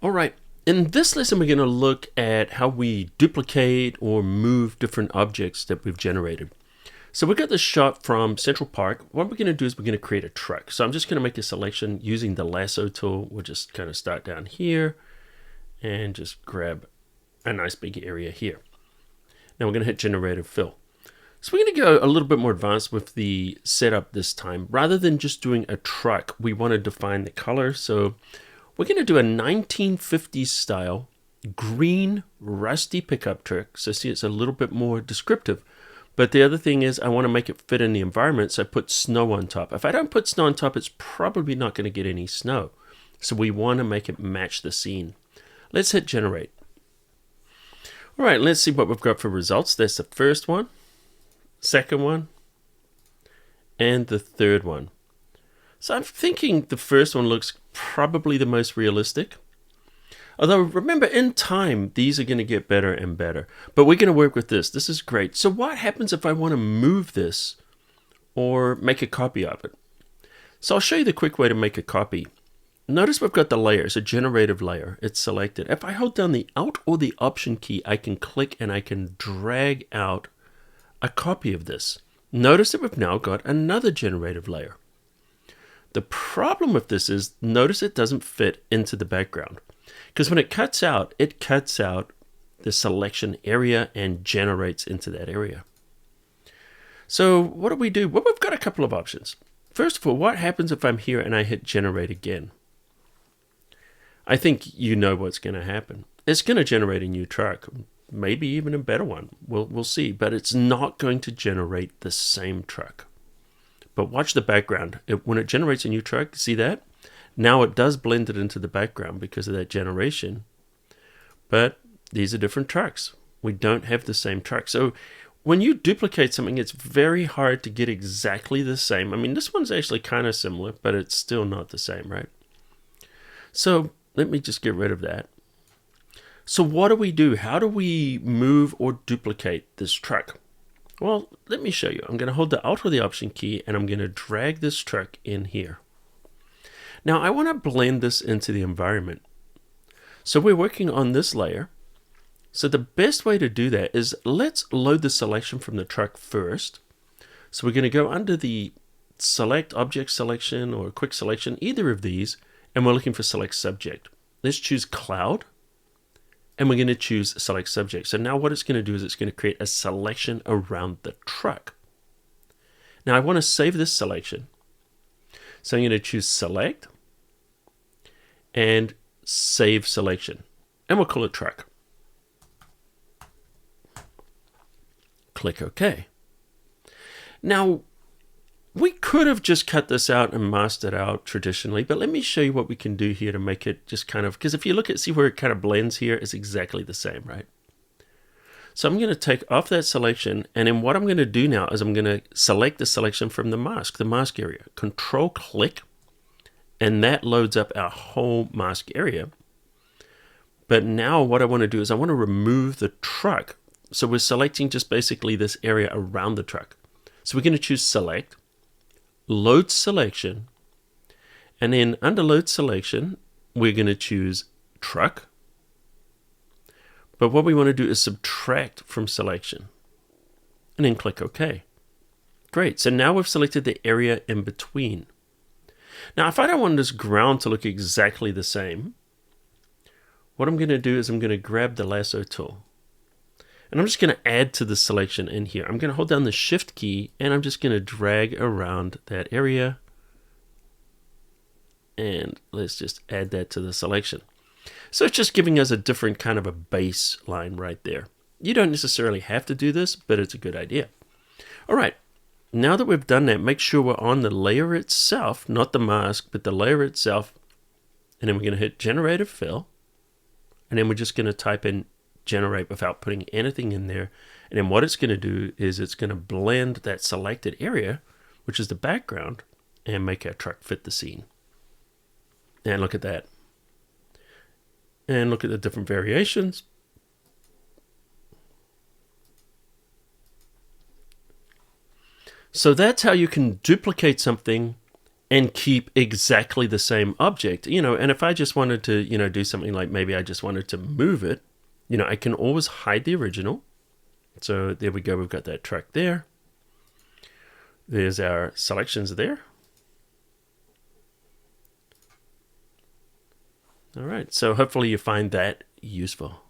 All right, in this lesson, we're going to look at how we duplicate or move different objects that we've generated. So we got this shot from Central Park. What we're going to do is we're going to create a truck. So I'm just going to make a selection using the lasso tool. We'll just kind of start down here and just grab a nice big area here. Now we're going to hit Generative Fill. So we're going to go a little bit more advanced with the setup this time. Rather than just doing a truck, we want to define the color. So we're going to do a 1950s style green rusty pickup truck. So see, it's a little bit more descriptive. But the other thing is I want to make it fit in the environment, so I put snow on top. If I don't put snow on top, it's probably not going to get any snow. So we want to make it match the scene. Let's hit generate. All right, let's see what we've got for results. That's the first one, second one, and the third one. So I'm thinking the first one looks probably the most realistic. Although remember, in time, these are going to get better and better. But we're going to work with this. This is great. So what happens if I want to move this or make a copy of it? So I'll show you the quick way to make a copy. Notice we've got the layer. It's a generative layer. It's selected. If I hold down the Alt or the Option key, I can click and I can drag out a copy of this. Notice that we've now got another generative layer. The problem with this is, notice it doesn't fit into the background. Because when it cuts out the selection area and generates into that area. So what do we do? Well, we've got a couple of options. First of all, what happens if I'm here and I hit generate again? I think you know what's going to happen. It's going to generate a new truck, maybe even a better one. We'll see, but it's not going to generate the same truck. But watch the background. When it generates a new truck, see that? Now it does blend it into the background because of that generation. But these are different trucks. We don't have the same truck. So when you duplicate something, it's very hard to get exactly the same. I mean, this one's actually kind of similar, but it's still not the same, right? So let me just get rid of that. So what do we do? How do we move or duplicate this truck? Well, let me show you. I'm going to hold the Alt or the Option key, and I'm going to drag this truck in here. Now I want to blend this into the environment. So we're working on this layer. So the best way to do that is let's load the selection from the truck first. So we're going to go under the Select Object Selection or Quick Selection, either of these, and we're looking for Select Subject. Let's choose Cloud, and we're going to choose Select Subject. So now what it's going to do is it's going to create a selection around the truck. Now I want to save this selection. So I'm going to choose Select and Save Selection. And we'll call it Truck. Click OK. Now, we could have just cut this out and masked it out traditionally, but let me show you what we can do here to make it just kind of, because if you look at, see where it kind of blends here, it's exactly the same, right? So I'm going to take off that selection, and then what I'm going to do now is I'm going to select the selection from the mask area. Control click, and that loads up our whole mask area. But now what I want to do is I want to remove the truck. So we're selecting just basically this area around the truck. So we're going to choose Select, Load Selection, and then under Load Selection, we're going to choose Truck. But what we want to do is subtract from selection and then click OK. Great. So now we've selected the area in between. Now, if I don't want this ground to look exactly the same, what I'm going to do is I'm going to grab the lasso tool. And I'm just going to add to the selection in here. I'm going to hold down the Shift key and I'm just going to drag around that area. And let's just add that to the selection. So it's just giving us a different kind of a baseline right there. You don't necessarily have to do this, but it's a good idea. All right, now that we've done that, make sure we're on the layer itself, not the mask, but the layer itself. And then we're going to hit Generative Fill. And then we're just going to type in Generate without putting anything in there. And then what it's going to do is it's going to blend that selected area, which is the background, and make our truck fit the scene. And look at that. And look at the different variations. So that's how you can duplicate something and keep exactly the same object. And if I just wanted to, do something like maybe I just wanted to move it, I can always hide the original. So there we go. We've got that truck there. There's our selections there. All right. So hopefully you find that useful.